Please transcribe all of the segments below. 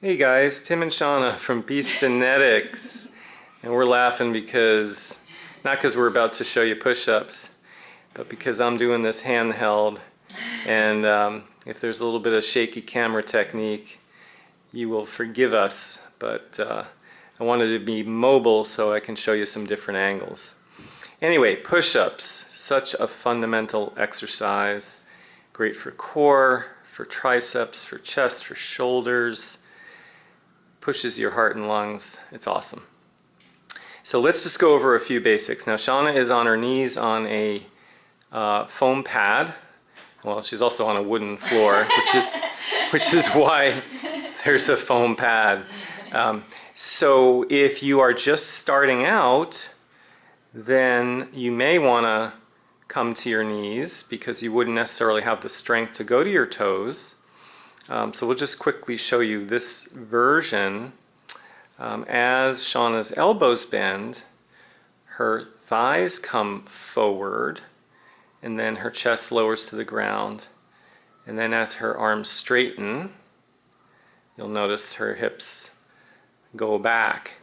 Hey guys, Tim and Shana from Beastanetics, and we're laughing because, not because we're about to show you push-ups, but because I'm doing this handheld, and if there's a little bit of shaky camera technique, you will forgive us, but I wanted to be mobile so I can show you some different angles. Anyway, push-ups, such a fundamental exercise, great for core, for triceps, for chest, for shoulders, pushes your heart and lungs. It's awesome. So let's just go over a few basics. Now Shana is on her knees on a foam pad. Well, she's also on a wooden floor, which is why there's a foam pad. So if you are just starting out, then you may want to come to your knees because you wouldn't necessarily have the strength to go to your toes. So we'll just quickly show you this version. As Shana's elbows bend, her thighs come forward, and then her chest lowers to the ground. And then as her arms straighten, you'll notice her hips go back.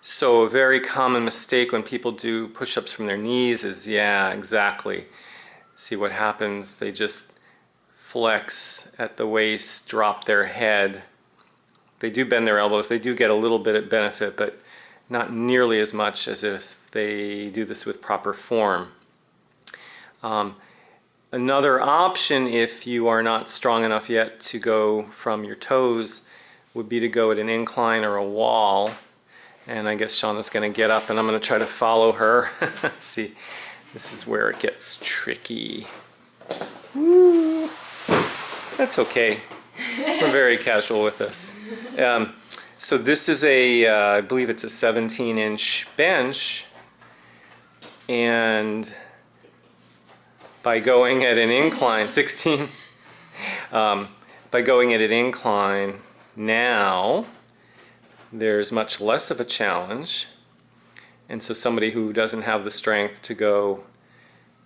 So a very common mistake when people do push-ups from their knees is, yeah, exactly. See what happens, they just flex at the waist, drop their head. They do bend their elbows. They do get a little bit of benefit, but not nearly as much as if they do this with proper form. Another option, if you are not strong enough yet to go from your toes, would be to go at an incline or a wall. And I guess Shana's going to get up and I'm going to try to follow her. See, this is where it gets tricky. Woo. That's okay. We're very casual with this. So this is I believe it's a 17-inch bench, and by going at an incline, 16, by going at an incline now, there's much less of a challenge, and so somebody who doesn't have the strength to go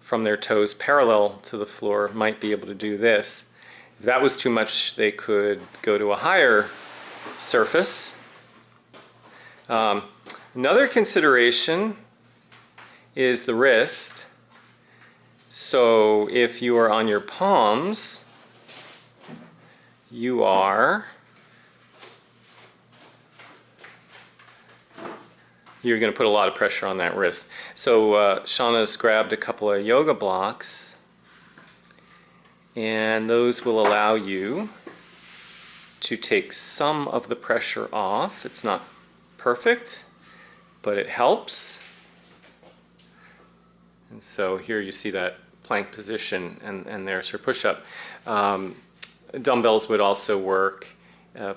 from their toes parallel to the floor might be able to do this. If that was too much, they could go to a higher surface. Another consideration is the wrist. So if you are on your palms, you're going to put a lot of pressure on that wrist. So Shana's grabbed a couple of yoga blocks, and those will allow you to take some of the pressure off. It's not perfect, but it helps. And so here you see that plank position, and there's her push-up. Dumbbells would also work.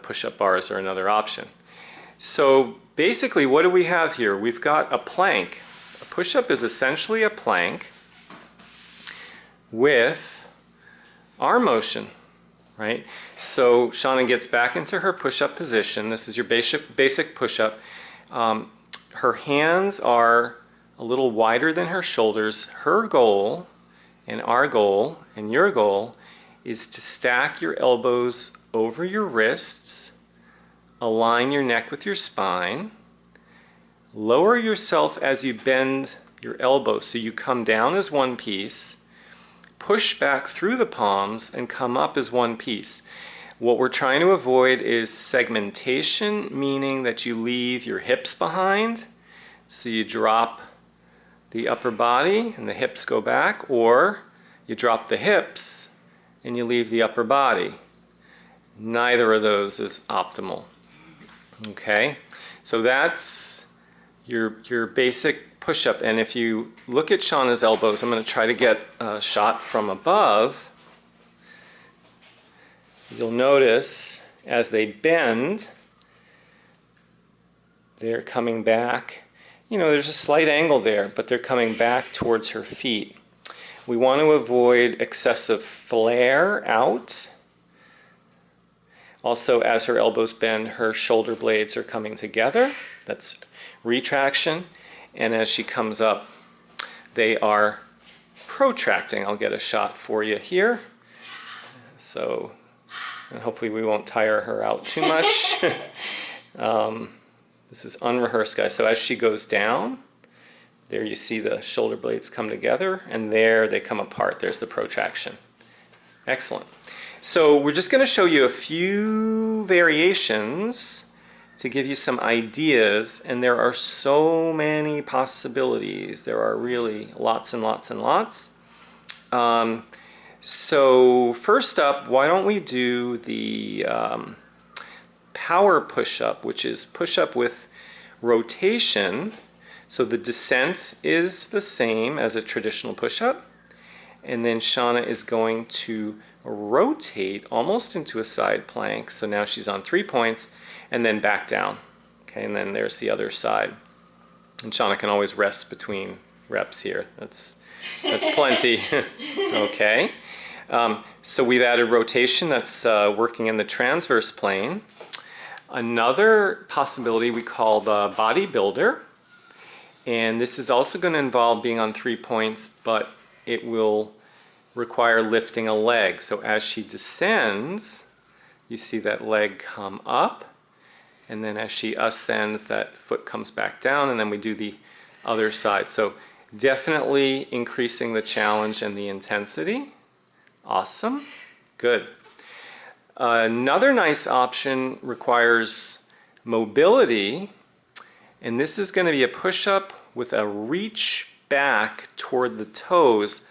Push-up bars are another option. So basically, what do we have here? We've got a plank. A push-up is essentially a plank with arm motion, right? So Shana gets back into her push-up position. This is your basic push-up. Her hands are a little wider than her shoulders. Her goal, and our goal, and your goal, is to stack your elbows over your wrists, align your neck with your spine, lower yourself as you bend your elbows so you come down as one piece, push back through the palms and come up as one piece. What we're trying to avoid is segmentation, meaning that you leave your hips behind. So you drop the upper body and the hips go back, or you drop the hips and you leave the upper body. Neither of those is optimal. Okay, so that's your basic push-up, and if you look at Shana's elbows, I'm going to try to get a shot from above. You'll notice as they bend, they're coming back. You know, there's a slight angle there, but they're coming back towards her feet. We want to avoid excessive flare out. Also, as her elbows bend, her shoulder blades are coming together. That's retraction. And as she comes up, they are protracting. I'll get a shot for you here. So And hopefully we won't tire her out too much. This is unrehearsed, guys. So as she goes down, there you see the shoulder blades come together, and there they come apart. There's the protraction. Excellent. So we're just going to show you a few variations to give you some ideas, and there are so many possibilities. There are really lots and lots and lots. So first up, why don't we do the power push-up, which is push-up with rotation. So the descent is the same as a traditional push-up, and then Shana is going to rotate almost into a side plank. So now she's on 3 points, and then back down. Okay, and then there's the other side. And Shana can always rest between reps here. That's plenty. Okay. So we've added rotation. That's working in the transverse plane. Another possibility we call the bodybuilder, and this is also going to involve being on 3 points, but it will require lifting a leg. So as she descends, you see that leg come up, and then as she ascends, that foot comes back down, and then we do the other side. So definitely increasing the challenge and the intensity. Awesome. Good. Another nice option requires mobility, and this is going to be a push-up with a reach back toward the toes,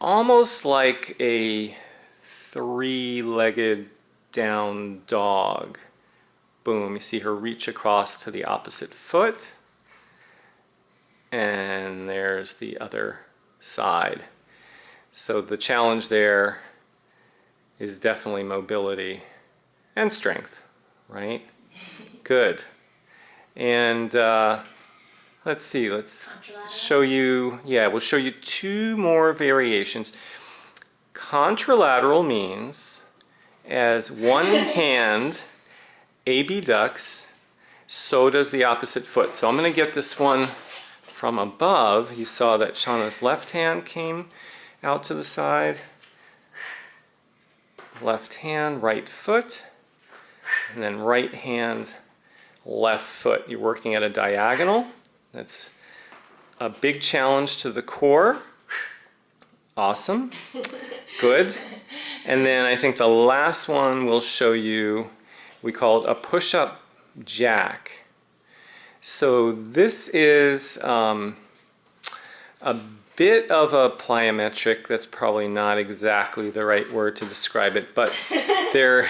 almost like a three-legged down dog. Boom, you see her reach across to the opposite foot, and there's the other side. So the challenge there is definitely mobility and strength, right? Good. And let's see, let's show you, we'll show you 2 more variations. Contralateral means as one hand abducts, so does the opposite foot. So I'm going to get this one from above. You saw that Shana's left hand came out to the side. Left hand, right foot, and then right hand, left foot. You're working at a diagonal. That's a big challenge to the core. Awesome. Good. And then I think the last one we'll show you, we call it a push-up jack. So this is a bit of a plyometric. That's probably not exactly the right word to describe it, but there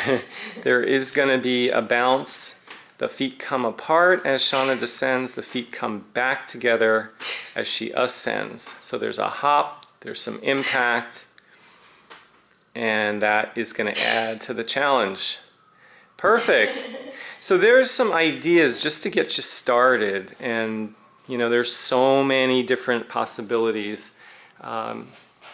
is going to be a bounce. The feet come apart as Shana descends. The feet come back together as she ascends. So there's a hop, there's some impact, and that is going to add to the challenge. Perfect. So there's some ideas just to get you started, and you know, there's so many different possibilities.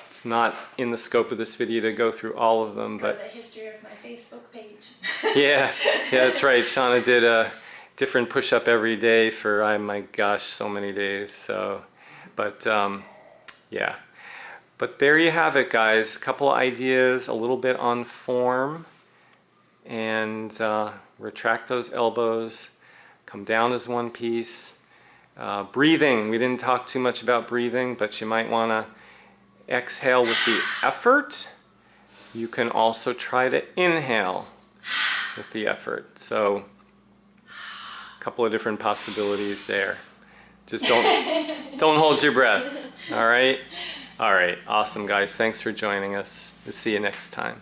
It's not in the scope of this video to go through all of them, but the history of my Facebook page. yeah, that's right. Shana did a different push-up every day for, oh my gosh, so many days. So, but yeah. But there you have it, guys. A couple ideas, a little bit on form, and retract those elbows, come down as one piece. Breathing, we didn't talk too much about breathing, but you might want to exhale with the effort. You can also try to inhale with the effort. So a couple of different possibilities there. Just don't hold your breath. All right? All right, awesome guys. Thanks for joining us. We'll see you next time.